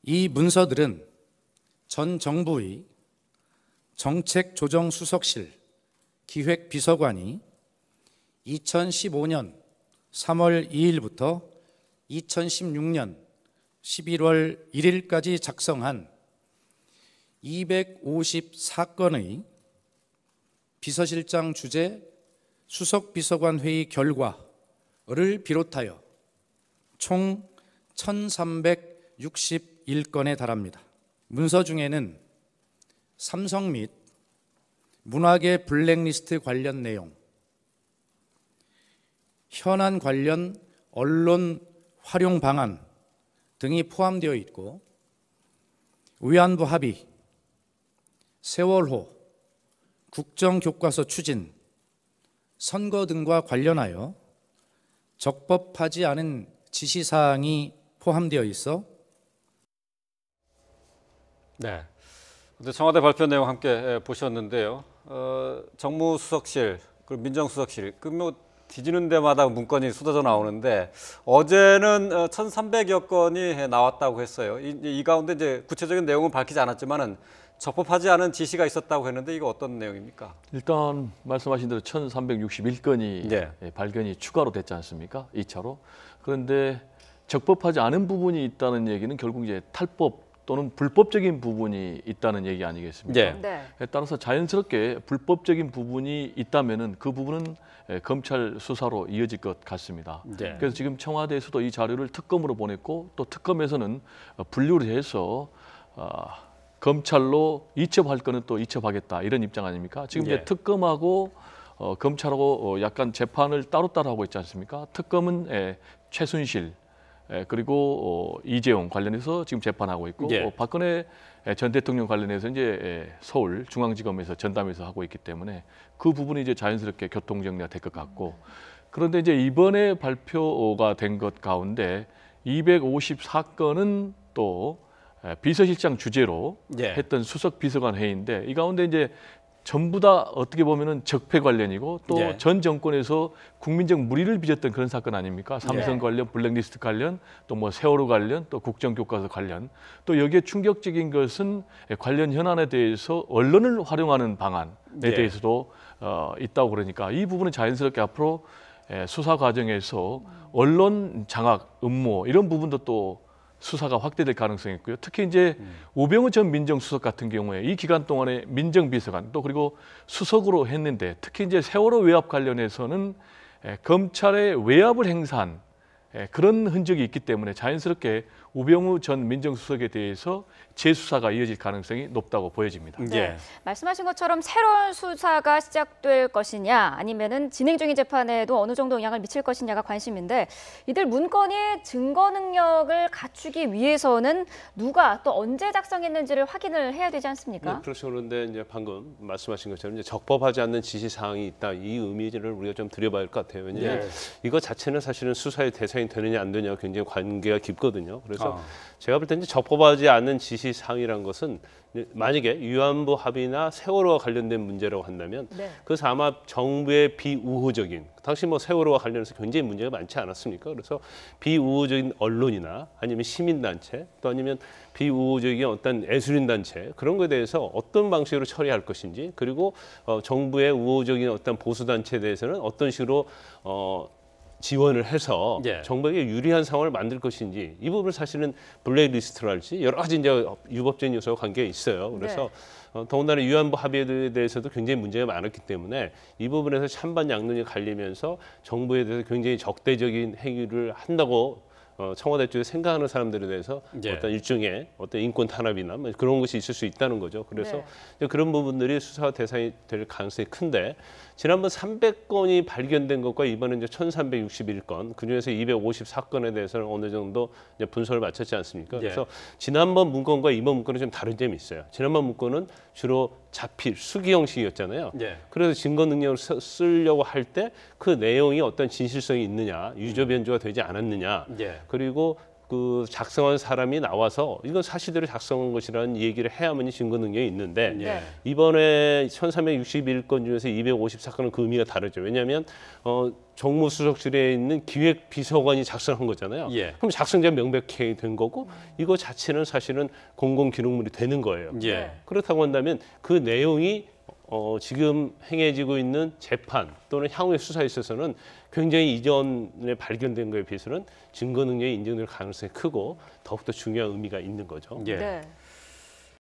이 문서들은 전 정부의 정책조정수석실 기획비서관이 2015년 3월 2일부터 2016년 11월 1일까지 작성한 254건의 비서실장 주재 수석비서관 회의 결과를 비롯하여 총 1361건에 달합니다. 문서 중에는 삼성 및 문화계 블랙리스트 관련 내용, 현안 관련 언론 활용 방안 등이 포함되어 있고, 위안부 합의, 세월호, 국정교과서 추진, 선거 등과 관련하여 적법하지 않은 지시사항이 포함되어 있어. 네. 청와대 발표 내용 함께 보셨는데요. 정무수석실, 그리고 민정수석실, 뒤지는 데마다 문건이 쏟아져 나오는데 어제는 1,300여 건이 나왔다고 했어요. 이 가운데 이제 구체적인 내용은 밝히지 않았지만은 적법하지 않은 지시가 있었다고 했는데 이거 어떤 내용입니까? 일단 말씀하신 대로 1,361건이 네. 발견이 추가로 됐지 않습니까? 2차로. 그런데 적법하지 않은 부분이 있다는 얘기는 결국 이제 탈법 또는 불법적인 부분이 있다는 얘기 아니겠습니까? 네. 따라서 자연스럽게 불법적인 부분이 있다면은 그 부분은 검찰 수사로 이어질 것 같습니다. 네. 그래서 지금 청와대에서도 이 자료를 특검으로 보냈고, 또 특검에서는 분류를 해서 검찰로 이첩할 거는 또 이첩하겠다, 이런 입장 아닙니까? 지금 이제 특검하고 검찰하고 약간 재판을 따로따로 하고 있지 않습니까? 특검은 최순실 그리고 이재용 관련해서 지금 재판하고 있고, 박근혜 전 대통령 관련해서 이제 서울 중앙지검에서 전담해서 하고 있기 때문에 그 부분이 이제 자연스럽게 교통 정리가 될 것 같고, 그런데 이제 이번에 발표가 된 것 가운데 254건은 또 비서실장 주재로 했던 수석 비서관 회의인데, 이 가운데 이제 전부 다 어떻게 보면은 적폐 관련이고, 또 전 정권에서 국민적 물의를 빚었던 그런 사건 아닙니까? 삼성 관련, 블랙리스트 관련, 또 뭐 세월호 관련, 또 국정교과서 관련, 또 여기에 충격적인 것은 관련 현안에 대해서 언론을 활용하는 방안에 대해서도 있다고. 그러니까 이 부분은 자연스럽게 앞으로 수사 과정에서 언론 장악, 음모 이런 부분도 또 수사가 확대될 가능성이 있고요. 특히 이제 우병우 전 민정수석 같은 경우에 이 기간 동안에 민정비서관 또 그리고 수석으로 했는데, 특히 이제 세월호 외압 관련해서는 검찰의 외압을 행사한 그런 흔적이 있기 때문에 자연스럽게 우병우 전 민정수석에 대해서 재수사가 이어질 가능성이 높다고 보여집니다. 네. 말씀하신 것처럼 새로운 수사가 시작될 것이냐, 아니면은 진행 중인 재판에도 어느 정도 영향을 미칠 것이냐가 관심인데, 이들 문건이 증거 능력을 갖추기 위해서는 누가 또 언제 작성했는지를 확인을 해야 되지 않습니까? 네, 그렇죠. 그런데 이제 방금 말씀하신 것처럼 이제 적법하지 않는 지시 사항이 있다, 이 의미를 우리가 좀 들여봐야 할 것 같아요. 왜냐하면 이거 자체는 사실은 수사의 대상이 되느냐 안 되느냐 굉장히 관계가 깊거든요. 그래서 제가 볼 때 이제 적법하지 않은 지시 사항이란 것은 만약에 위안부 합의나 세월호와 관련된 문제라고 한다면 그래서 아마 정부의 비우호적인, 당시 뭐 세월호와 관련해서 굉장히 문제가 많지 않았습니까? 그래서 비우호적인 언론이나 아니면 시민단체 또 아니면 비우호적인 어떤 애술인 단체, 그런 거에 대해서 어떤 방식으로 처리할 것인지, 그리고 정부의 우호적인 어떤 보수단체에 대해서는 어떤 식으로 지원을 해서 정부에게 유리한 상황을 만들 것인지, 이 부분을 사실은 블랙리스트랄지 여러 가지 이제 유법적인 요소와 관계가 있어요. 그래서 더군다나 위안부 합의에 대해서도 굉장히 문제가 많았기 때문에 이 부분에서 찬반 양론이 갈리면서 정부에 대해서 굉장히 적대적인 행위를 한다고 청와대 쪽에 생각하는 사람들에 대해서 어떤 일종의 어떤 인권 탄압이나 뭐 그런 것이 있을 수 있다는 거죠. 그래서 그런 부분들이 수사 대상이 될 가능성이 큰데, 지난번 300건이 발견된 것과 이번에 이제 1,361건, 그중에서 254건에 대해서는 어느 정도 이제 분석을 마쳤지 않습니까? 그래서 지난번 문건과 이번 문건은 좀 다른 점이 있어요. 지난번 문건은 주로 자필, 수기 형식이었잖아요. 그래서 증거 능력을 쓰려고 할 때 그 내용이 어떤 진실성이 있느냐, 유저 변조가 되지 않았느냐, 그리고 그 작성한 사람이 나와서 이건 사실대로 작성한 것이라는 얘기를 해야만이 증거 능력이 있는데 네. 이번에 1361건 중에서 254건은 그 의미가 다르죠. 왜냐하면 정무수석실에 있는 기획비서관이 작성한 거잖아요. 예. 그럼 작성자 명백히 된 거고 이거 자체는 사실은 공공기록물이 되는 거예요. 예. 그렇다고 한다면 그 내용이 지금 행해지고 있는 재판 또는 향후의 수사에 있어서는 굉장히 이전에 발견된 거에 비해서는 증거 능력이 인정될 가능성이 크고 더욱더 중요한 의미가 있는 거죠. 예. 네.